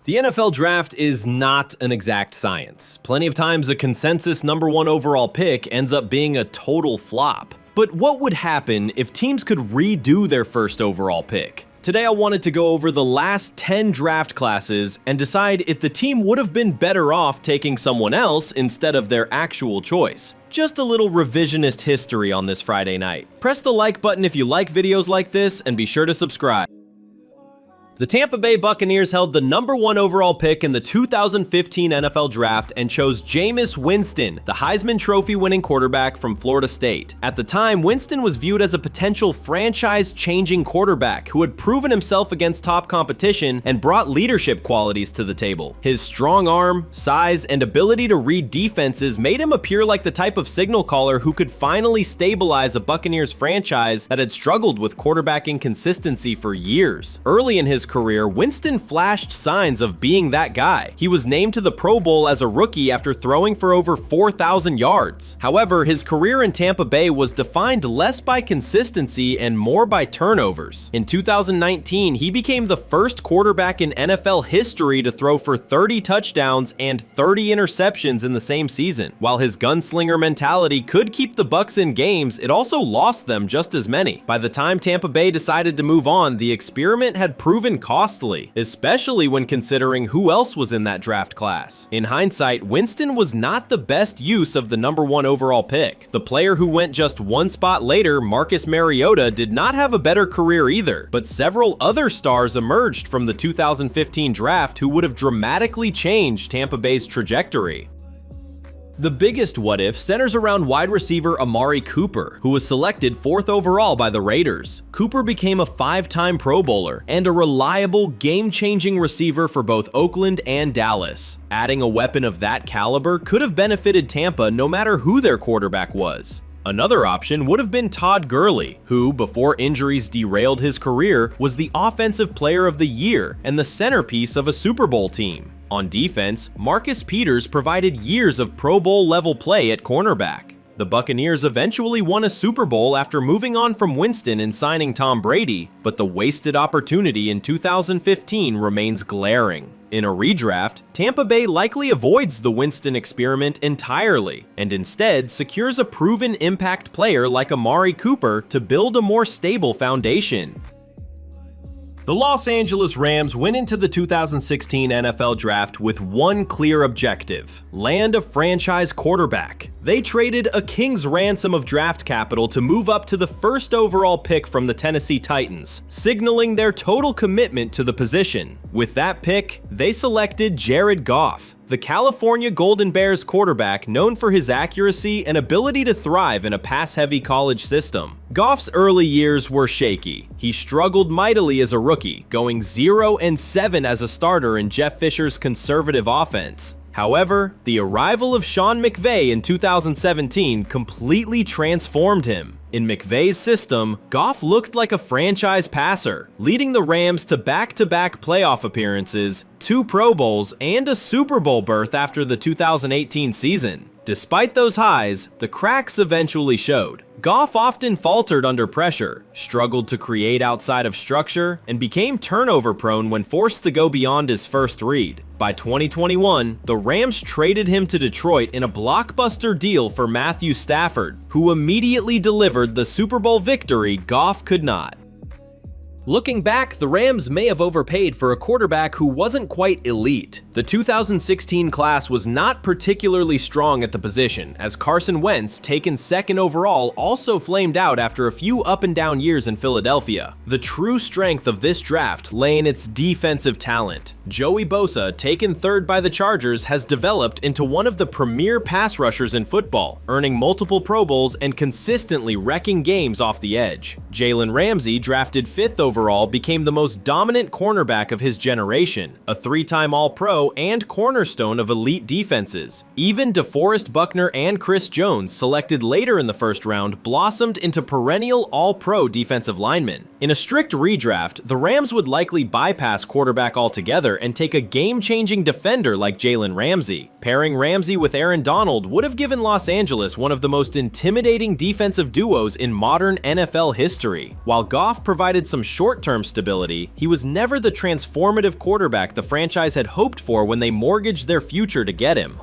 The NFL draft is not an exact science. Plenty of times a consensus #1 overall pick ends up being a total flop. But what would happen if teams could redo their first overall pick? Today I wanted to go over the last 10 draft classes and decide if the team would have been better off taking someone else instead of their actual choice. Just a little revisionist history on this Friday night. Press the like button if you like videos like this and be sure to subscribe. The Tampa Bay Buccaneers held the #1 overall pick in the 2015 NFL Draft and chose Jameis Winston, the Heisman Trophy-winning quarterback from Florida State. At the time, Winston was viewed as a potential franchise-changing quarterback who had proven himself against top competition and brought leadership qualities to the table. His strong arm, size, and ability to read defenses made him appear like the type of signal caller who could finally stabilize a Buccaneers franchise that had struggled with quarterback inconsistency for years. Early in his career, Winston flashed signs of being that guy. He was named to the Pro Bowl as a rookie after throwing for over 4,000 yards. However, his career in Tampa Bay was defined less by consistency and more by turnovers. In 2019, he became the first quarterback in NFL history to throw for 30 touchdowns and 30 interceptions in the same season. While his gunslinger mentality could keep the Bucs in games, it also lost them just as many. By the time Tampa Bay decided to move on, the experiment had proven costly, especially when considering who else was in that draft class. In hindsight, Winston was not the best use of the #1 overall pick. The player who went just one spot later, Marcus Mariota, did not have a better career either, but several other stars emerged from the 2015 draft who would have dramatically changed Tampa Bay's trajectory. The biggest what-if centers around wide receiver Amari Cooper, who was selected 4th overall by the Raiders. Cooper became a 5-time Pro Bowler and a reliable, game-changing receiver for both Oakland and Dallas. Adding a weapon of that caliber could have benefited Tampa no matter who their quarterback was. Another option would have been Todd Gurley, who, before injuries derailed his career, was the Offensive Player of the Year and the centerpiece of a Super Bowl team. On defense, Marcus Peters provided years of Pro Bowl-level play at cornerback. The Buccaneers eventually won a Super Bowl after moving on from Winston and signing Tom Brady, but the wasted opportunity in 2015 remains glaring. In a redraft, Tampa Bay likely avoids the Winston experiment entirely, and instead secures a proven impact player like Amari Cooper to build a more stable foundation. The Los Angeles Rams went into the 2016 NFL Draft with one clear objective: land a franchise quarterback. They traded a king's ransom of draft capital to move up to the 1st overall pick from the Tennessee Titans, signaling their total commitment to the position. With that pick, they selected Jared Goff, the California Golden Bears quarterback known for his accuracy and ability to thrive in a pass-heavy college system. Goff's early years were shaky. He struggled mightily as a rookie, going 0-7 as a starter in Jeff Fisher's conservative offense. However, the arrival of Sean McVay in 2017 completely transformed him. In McVay's system, Goff looked like a franchise passer, leading the Rams to back-to-back playoff appearances, 2 Pro Bowls, and a Super Bowl berth after the 2018 season. Despite those highs, the cracks eventually showed. Goff often faltered under pressure, struggled to create outside of structure, and became turnover-prone when forced to go beyond his first read. By 2021, the Rams traded him to Detroit in a blockbuster deal for Matthew Stafford, who immediately delivered the Super Bowl victory Goff could not. Looking back, the Rams may have overpaid for a quarterback who wasn't quite elite. The 2016 class was not particularly strong at the position, as Carson Wentz, taken 2nd overall, also flamed out after a few up-and-down years in Philadelphia. The true strength of this draft lay in its defensive talent. Joey Bosa, taken 3rd by the Chargers, has developed into one of the premier pass rushers in football, earning multiple Pro Bowls and consistently wrecking games off the edge. Jalen Ramsey, drafted 5th overall, became the most dominant cornerback of his generation, a 3-time All-Pro all-pro and cornerstone of elite defenses. Even DeForest Buckner and Chris Jones, selected later in the first round, blossomed into perennial all-pro defensive linemen. In a strict redraft, the Rams would likely bypass quarterback altogether and take a game-changing defender like Jalen Ramsey. Pairing Ramsey with Aaron Donald would have given Los Angeles one of the most intimidating defensive duos in modern NFL history. While Goff provided some short-term stability, he was never the transformative quarterback the franchise had hoped for when they mortgaged their future to get him.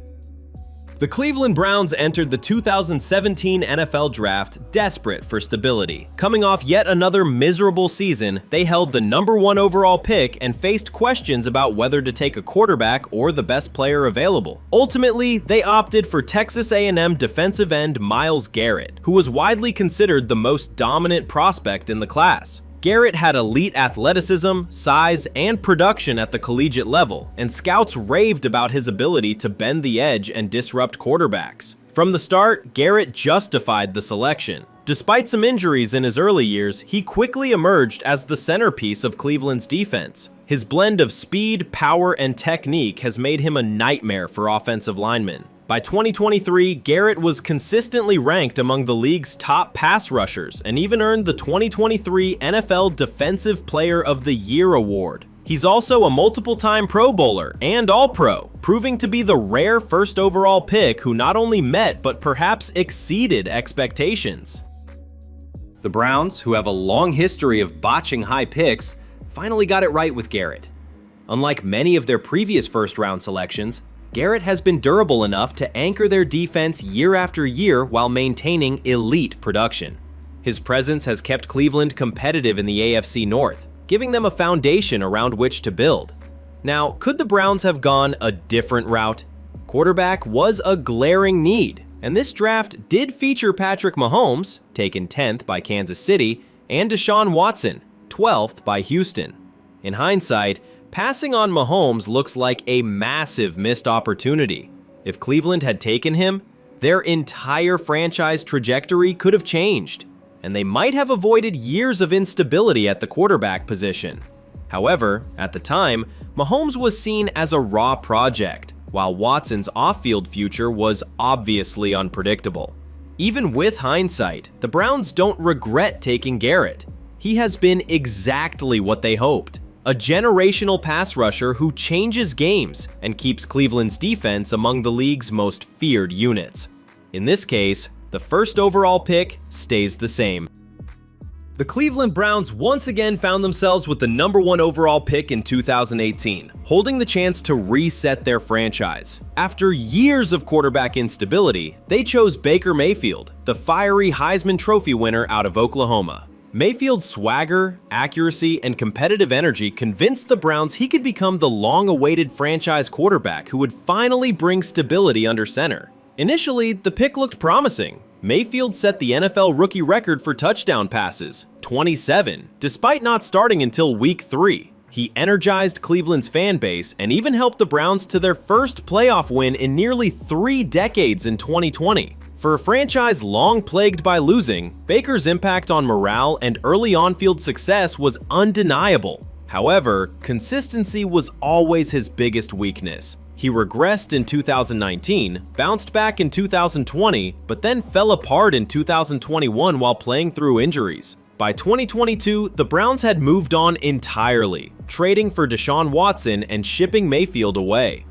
The Cleveland Browns entered the 2017 NFL Draft desperate for stability. Coming off yet another miserable season, they held the #1 overall pick and faced questions about whether to take a quarterback or the best player available. Ultimately, they opted for Texas A&M defensive end Myles Garrett, who was widely considered the most dominant prospect in the class. Garrett had elite athleticism, size, and production at the collegiate level, and scouts raved about his ability to bend the edge and disrupt quarterbacks. From the start, Garrett justified the selection. Despite some injuries in his early years, he quickly emerged as the centerpiece of Cleveland's defense. His blend of speed, power, and technique has made him a nightmare for offensive linemen. By 2023, Garrett was consistently ranked among the league's top pass rushers and even earned the 2023 NFL Defensive Player of the Year award. He's also a multiple-time Pro Bowler and All-Pro, proving to be the rare first overall pick who not only met but perhaps exceeded expectations. The Browns, who have a long history of botching high picks, finally got it right with Garrett. Unlike many of their previous first-round selections, Garrett has been durable enough to anchor their defense year after year while maintaining elite production. His presence has kept Cleveland competitive in the AFC North, giving them a foundation around which to build. Now, could the Browns have gone a different route? Quarterback was a glaring need, and this draft did feature Patrick Mahomes, taken 10th by Kansas City, and Deshaun Watson, 12th by Houston. In hindsight, passing on Mahomes looks like a massive missed opportunity. If Cleveland had taken him, their entire franchise trajectory could have changed, and they might have avoided years of instability at the quarterback position. However, at the time, Mahomes was seen as a raw project, while Watson's off-field future was obviously unpredictable. Even with hindsight, the Browns don't regret taking Garrett. He has been exactly what they hoped. A generational pass rusher who changes games and keeps Cleveland's defense among the league's most feared units. In this case, the first overall pick stays the same. The Cleveland Browns once again found themselves with the #1 overall pick in 2018, holding the chance to reset their franchise. After years of quarterback instability, they chose Baker Mayfield, the fiery Heisman Trophy winner out of Oklahoma. Mayfield's swagger, accuracy, and competitive energy convinced the Browns he could become the long-awaited franchise quarterback who would finally bring stability under center. Initially, the pick looked promising. Mayfield set the NFL rookie record for touchdown passes, 27, despite not starting until week 3. He energized Cleveland's fan base and even helped the Browns to their first playoff win in nearly 3 decades in 2020. For a franchise long plagued by losing, Baker's impact on morale and early on-field success was undeniable. However, consistency was always his biggest weakness. He regressed in 2019, bounced back in 2020, but then fell apart in 2021 while playing through injuries. By 2022, the Browns had moved on entirely, trading for Deshaun Watson and shipping Mayfield away.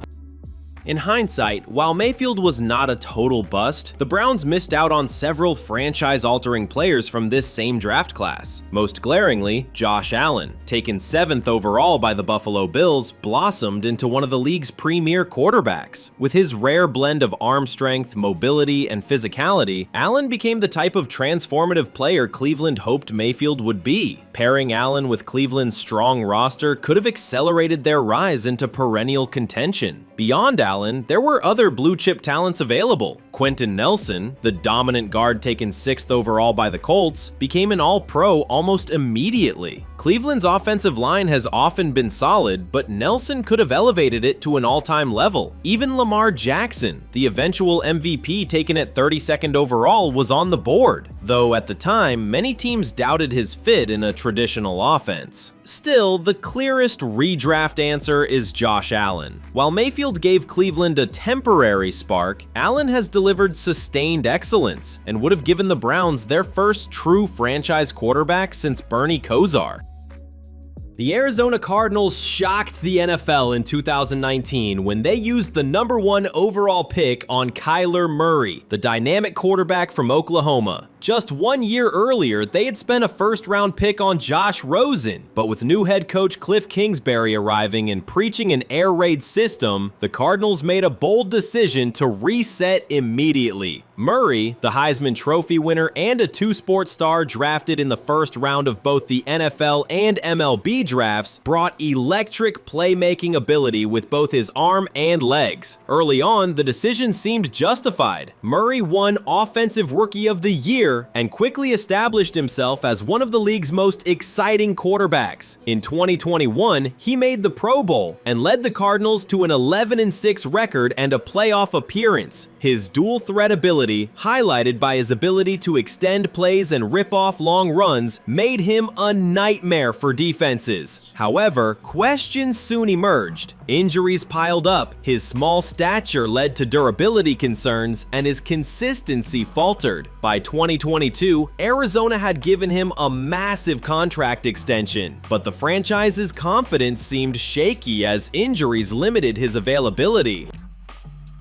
In hindsight, while Mayfield was not a total bust, the Browns missed out on several franchise-altering players from this same draft class. Most glaringly, Josh Allen, taken 7th overall by the Buffalo Bills, blossomed into one of the league's premier quarterbacks. With his rare blend of arm strength, mobility, and physicality, Allen became the type of transformative player Cleveland hoped Mayfield would be. Pairing Allen with Cleveland's strong roster could have accelerated their rise into perennial contention. Beyond Allen, there were other blue-chip talents available. Quentin Nelson, the dominant guard taken 6th overall by the Colts, became an All-Pro almost immediately. Cleveland's offensive line has often been solid, but Nelson could have elevated it to an all-time level. Even Lamar Jackson, the eventual MVP taken at 32nd overall, was on the board, though at the time, many teams doubted his fit in a traditional offense. Still, the clearest redraft answer is Josh Allen. While Mayfield gave Cleveland a temporary spark, Allen has delivered sustained excellence and would have given the Browns their first true franchise quarterback since Bernie Kosar. The Arizona Cardinals shocked the NFL in 2019 when they used the #1 overall pick on Kyler Murray, the dynamic quarterback from Oklahoma. Just 1 year earlier, they had spent a first-round pick on Josh Rosen, but with new head coach Cliff Kingsbury arriving and preaching an air raid system, the Cardinals made a bold decision to reset immediately. Murray, the Heisman Trophy winner and a two-sport star drafted in the first round of both the NFL and MLB drafts, brought electric playmaking ability with both his arm and legs. Early on, the decision seemed justified. Murray won Offensive Rookie of the Year and quickly established himself as one of the league's most exciting quarterbacks. In 2021, he made the Pro Bowl and led the Cardinals to an 11-6 record and a playoff appearance. His dual threat ability, highlighted by his ability to extend plays and rip off long runs, made him a nightmare for defenses. However, questions soon emerged. Injuries piled up, his small stature led to durability concerns, and his consistency faltered. By 2022, Arizona had given him a massive contract extension, but the franchise's confidence seemed shaky as injuries limited his availability.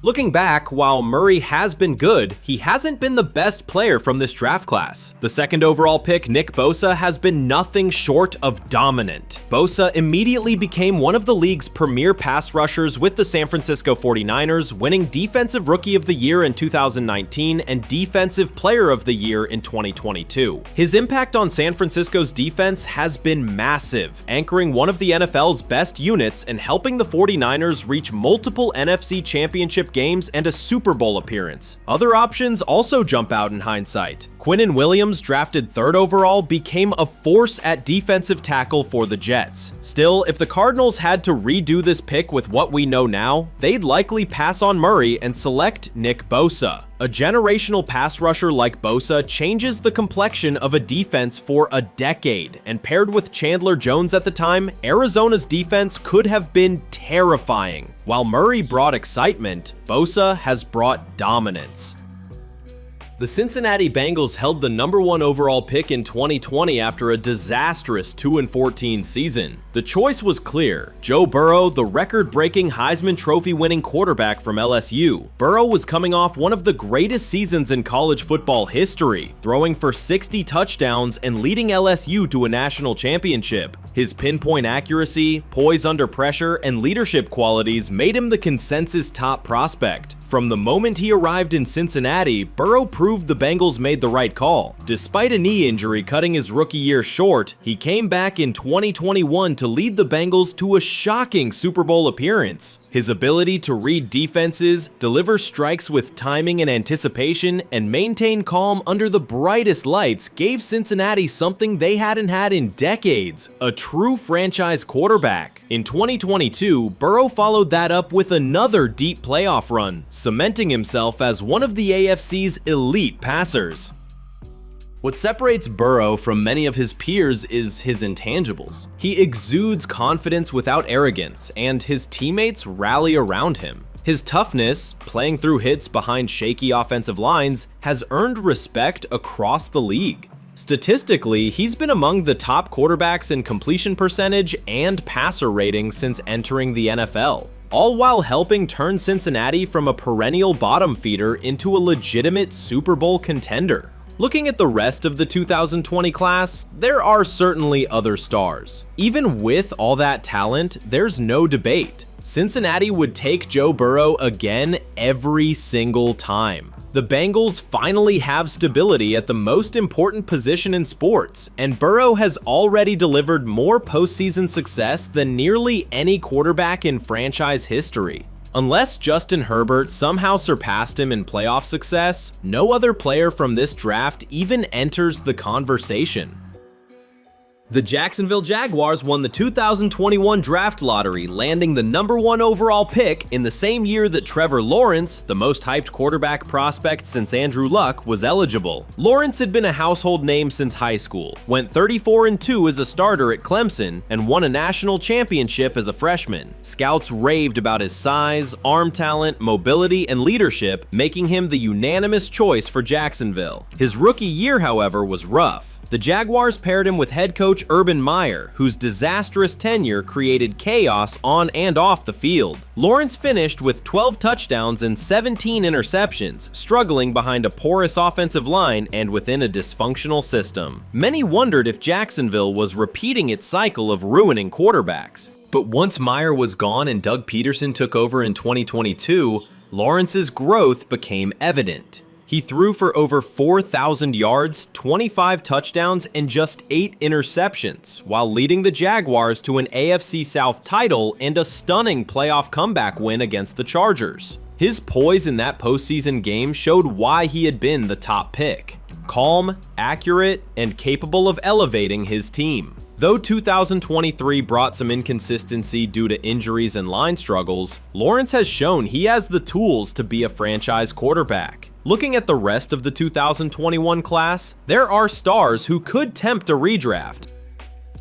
Looking back, while Murray has been good, he hasn't been the best player from this draft class. The second overall pick, Nick Bosa, has been nothing short of dominant. Bosa immediately became one of the league's premier pass rushers with the San Francisco 49ers, winning Defensive Rookie of the Year in 2019 and Defensive Player of the Year in 2022. His impact on San Francisco's defense has been massive, anchoring one of the NFL's best units and helping the 49ers reach multiple NFC Championship games and a Super Bowl appearance. Other options also jump out in hindsight. Quinnen Williams, drafted 3rd overall, became a force at defensive tackle for the Jets. Still, if the Cardinals had to redo this pick with what we know now, they'd likely pass on Murray and select Nick Bosa. A generational pass rusher like Bosa changes the complexion of a defense for a decade, and paired with Chandler Jones at the time, Arizona's defense could have been terrifying. While Murray brought excitement, Bosa has brought dominance. The Cincinnati Bengals held the #1 overall pick in 2020 after a disastrous 2-14 season. The choice was clear: Joe Burrow, the record-breaking Heisman Trophy-winning quarterback from LSU. Burrow was coming off one of the greatest seasons in college football history, throwing for 60 touchdowns and leading LSU to a national championship. His pinpoint accuracy, poise under pressure, and leadership qualities made him the consensus top prospect. From the moment he arrived in Cincinnati, Burrow proved the Bengals made the right call. Despite a knee injury cutting his rookie year short, he came back in 2021 to lead the Bengals to a shocking Super Bowl appearance. His ability to read defenses, deliver strikes with timing and anticipation, and maintain calm under the brightest lights gave Cincinnati something they hadn't had in decades: a true franchise quarterback. In 2022, Burrow followed that up with another deep playoff run, cementing himself as one of the AFC's elite passers. What separates Burrow from many of his peers is his intangibles. He exudes confidence without arrogance, and his teammates rally around him. His toughness, playing through hits behind shaky offensive lines, has earned respect across the league. Statistically, he's been among the top quarterbacks in completion percentage and passer rating since entering the NFL, all while helping turn Cincinnati from a perennial bottom feeder into a legitimate Super Bowl contender. Looking at the rest of the 2020 class, there are certainly other stars. Even with all that talent, there's no debate. Cincinnati would take Joe Burrow again every single time. The Bengals finally have stability at the most important position in sports, and Burrow has already delivered more postseason success than nearly any quarterback in franchise history. Unless Justin Herbert somehow surpassed him in playoff success, no other player from this draft even enters the conversation. The Jacksonville Jaguars won the 2021 draft lottery, landing the #1 overall pick in the same year that Trevor Lawrence, the most hyped quarterback prospect since Andrew Luck, was eligible. Lawrence had been a household name since high school, went 34-2 as a starter at Clemson, and won a national championship as a freshman. Scouts raved about his size, arm talent, mobility, and leadership, making him the unanimous choice for Jacksonville. His rookie year, however, was rough. The Jaguars paired him with head coach Urban Meyer, whose disastrous tenure created chaos on and off the field. Lawrence finished with 12 touchdowns and 17 interceptions, struggling behind a porous offensive line and within a dysfunctional system. Many wondered if Jacksonville was repeating its cycle of ruining quarterbacks. But once Meyer was gone and Doug Peterson took over in 2022, Lawrence's growth became evident. He threw for over 4,000 yards, 25 touchdowns, and just 8 interceptions, while leading the Jaguars to an AFC South title and a stunning playoff comeback win against the Chargers. His poise in that postseason game showed why he had been the top pick. Calm, accurate, and capable of elevating his team. Though 2023 brought some inconsistency due to injuries and line struggles, Lawrence has shown he has the tools to be a franchise quarterback. Looking at the rest of the 2021 class, there are stars who could tempt a redraft.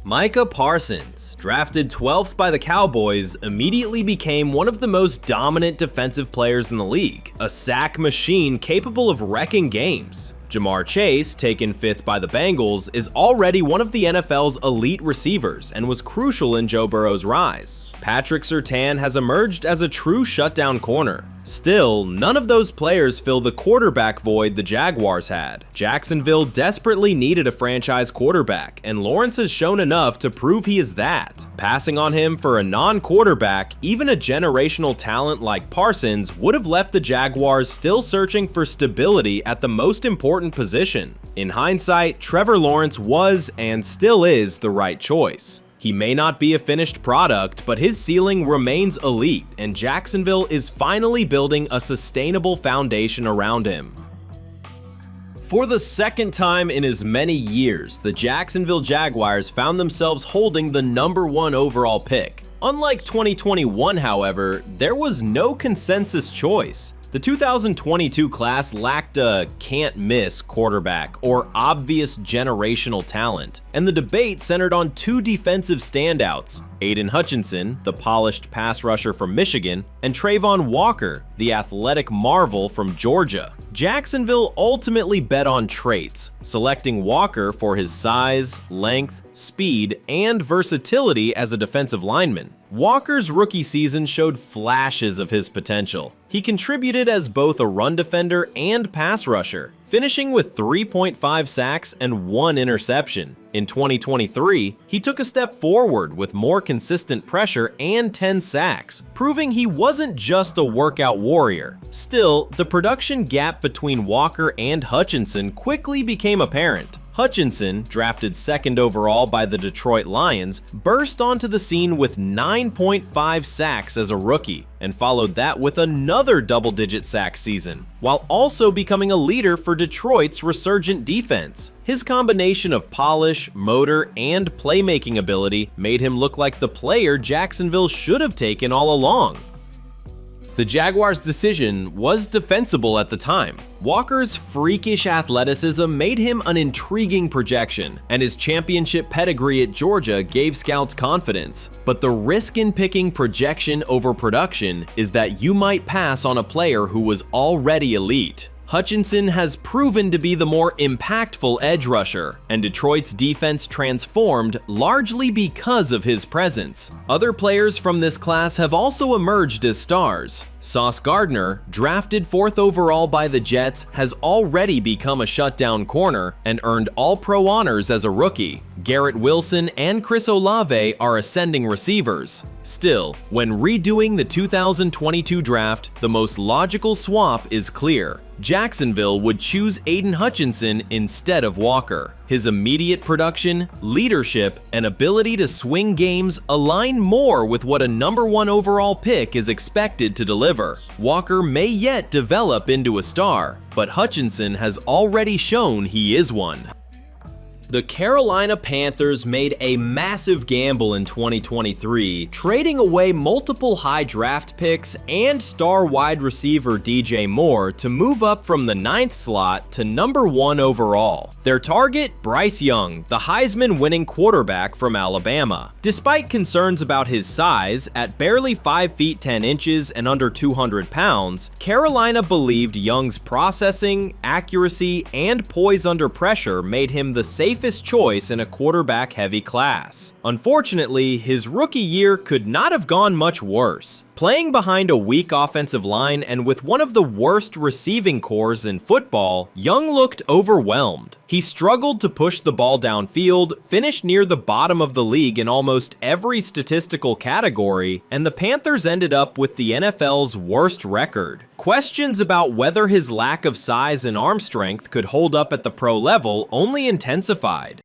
Micah Parsons, drafted 12th by the Cowboys, immediately became one of the most dominant defensive players in the league, a sack machine capable of wrecking games. Jamar Chase, taken 5th by the Bengals, is already one of the NFL's elite receivers and was crucial in Joe Burrow's rise. Patrick Surtain has emerged as a true shutdown corner. Still, none of those players fill the quarterback void the Jaguars had. Jacksonville desperately needed a franchise quarterback, and Lawrence has shown enough to prove he is that. Passing on him for a non-quarterback, even a generational talent like Parsons, would have left the Jaguars still searching for stability at the most important position. In hindsight, Trevor Lawrence was and still is the right choice. He may not be a finished product, but his ceiling remains elite, and Jacksonville is finally building a sustainable foundation around him. For the second time in as many years, the Jacksonville Jaguars found themselves holding the #1 overall pick. Unlike 2021, however, there was no consensus choice. The 2022 class lacked a can't-miss quarterback or obvious generational talent, and the debate centered on 2 defensive standouts: Aiden Hutchinson, the polished pass rusher from Michigan, and Travon Walker, the athletic marvel from Georgia. Jacksonville ultimately bet on traits, selecting Walker for his size, length, speed, and versatility as a defensive lineman. Walker's rookie season showed flashes of his potential. He contributed as both a run defender and pass rusher, finishing with 3.5 sacks and 1 interception. In 2023, he took a step forward with more consistent pressure and 10 sacks, proving he wasn't just a workout warrior. Still, the production gap between Walker and Hutchinson quickly became apparent. Hutchinson, drafted 2nd overall by the Detroit Lions, burst onto the scene with 9.5 sacks as a rookie, and followed that with another double-digit sack season, while also becoming a leader for Detroit's resurgent defense. His combination of polish, motor, and playmaking ability made him look like the player Jacksonville should have taken all along. The Jaguars' decision was defensible at the time. Walker's freakish athleticism made him an intriguing projection, and his championship pedigree at Georgia gave scouts confidence. But the risk in picking projection over production is that you might pass on a player who was already elite. Hutchinson has proven to be the more impactful edge rusher, and Detroit's defense transformed largely because of his presence. Other players from this class have also emerged as stars. Sauce Gardner, drafted 4th overall by the Jets, has already become a shutdown corner and earned All-Pro honors as a rookie. Garrett Wilson and Chris Olave are ascending receivers. Still, when redoing the 2022 draft, the most logical swap is clear. Jacksonville would choose Aiden Hutchinson instead of Walker. His immediate production, leadership, and ability to swing games align more with what a #1 overall pick is expected to deliver. Walker may yet develop into a star, but Hutchinson has already shown he is one. The Carolina Panthers made a massive gamble in 2023, trading away multiple high draft picks and star wide receiver DJ Moore to move up from the 9th slot to number 1 overall. Their target, Bryce Young, the Heisman-winning quarterback from Alabama. Despite concerns about his size, at barely 5 feet 10 inches and under 200 pounds, Carolina believed Young's processing, accuracy, and poise under pressure made him the safest choice in a quarterback-heavy class. Unfortunately, his rookie year could not have gone much worse. Playing behind a weak offensive line and with one of the worst receiving corps in football, Young looked overwhelmed. He struggled to push the ball downfield, finished near the bottom of the league in almost every statistical category, and the Panthers ended up with the NFL's worst record. Questions about whether his lack of size and arm strength could hold up at the pro level only intensified.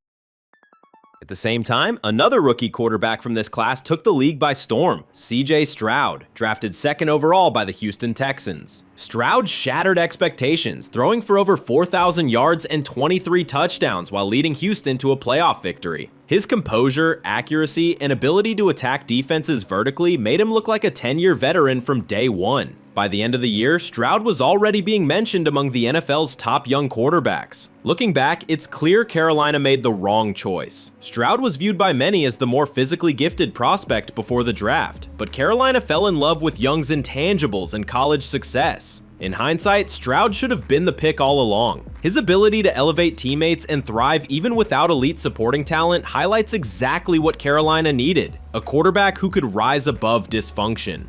At the same time, another rookie quarterback from this class took the league by storm, CJ Stroud, drafted 2nd overall by the Houston Texans. Stroud shattered expectations, throwing for over 4,000 yards and 23 touchdowns while leading Houston to a playoff victory. His composure, accuracy, and ability to attack defenses vertically made him look like a 10-year veteran from day one. By the end of the year, Stroud was already being mentioned among the NFL's top young quarterbacks. Looking back, it's clear Carolina made the wrong choice. Stroud was viewed by many as the more physically gifted prospect before the draft, but Carolina fell in love with Young's intangibles and college success. In hindsight, Stroud should have been the pick all along. His ability to elevate teammates and thrive even without elite supporting talent highlights exactly what Carolina needed, a quarterback who could rise above dysfunction.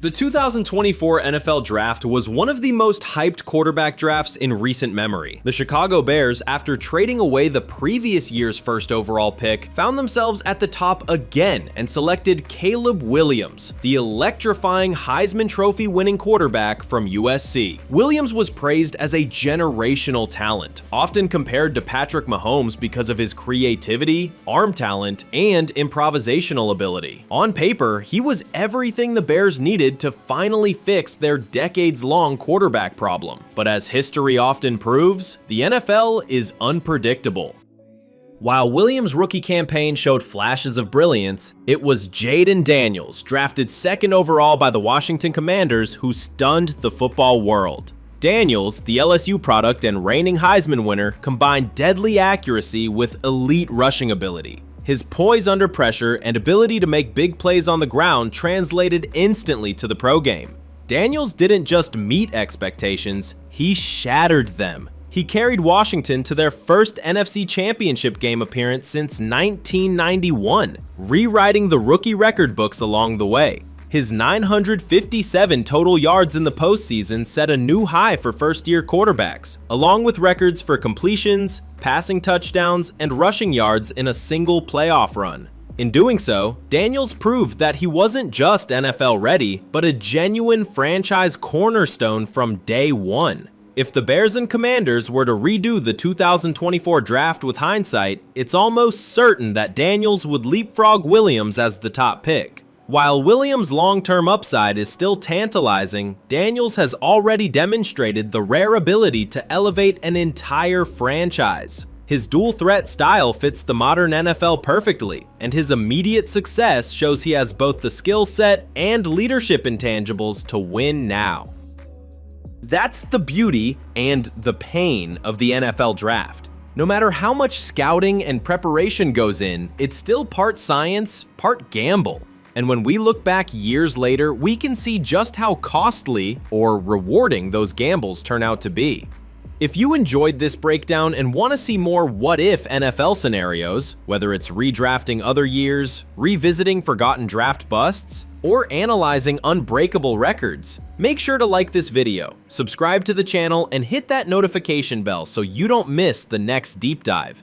The 2024 NFL Draft was one of the most hyped quarterback drafts in recent memory. The Chicago Bears, after trading away the previous year's 1st overall pick, found themselves at the top again and selected Caleb Williams, the electrifying Heisman Trophy winning quarterback from USC. Williams was praised as a generational talent, often compared to Patrick Mahomes because of his creativity, arm talent, and improvisational ability. On paper, he was everything the Bears needed to finally fix their decades-long quarterback problem. But as history often proves, the NFL is unpredictable. While Williams' rookie campaign showed flashes of brilliance, it was Jayden Daniels, drafted 2nd overall by the Washington Commanders, who stunned the football world. Daniels, the LSU product and reigning Heisman winner, combined deadly accuracy with elite rushing ability. His poise under pressure and ability to make big plays on the ground translated instantly to the pro game. Daniels didn't just meet expectations, he shattered them. He carried Washington to their first NFC Championship game appearance since 1991, rewriting the rookie record books along the way. His 957 total yards in the postseason set a new high for first-year quarterbacks, along with records for completions, passing touchdowns, and rushing yards in a single playoff run. In doing so, Daniels proved that he wasn't just NFL ready, but a genuine franchise cornerstone from day one. If the Bears and Commanders were to redo the 2024 draft with hindsight, it's almost certain that Daniels would leapfrog Williams as the top pick. While Williams' long-term upside is still tantalizing, Daniels has already demonstrated the rare ability to elevate an entire franchise. His dual-threat style fits the modern NFL perfectly, and his immediate success shows he has both the skill set and leadership intangibles to win now. That's the beauty and the pain of the NFL Draft. No matter how much scouting and preparation goes in, it's still part science, part gamble. And when we look back years later, we can see just how costly or rewarding those gambles turn out to be. If you enjoyed this breakdown and want to see more what-if NFL scenarios, whether it's redrafting other years, revisiting forgotten draft busts, or analyzing unbreakable records, make sure to like this video, subscribe to the channel, and hit that notification bell so you don't miss the next deep dive.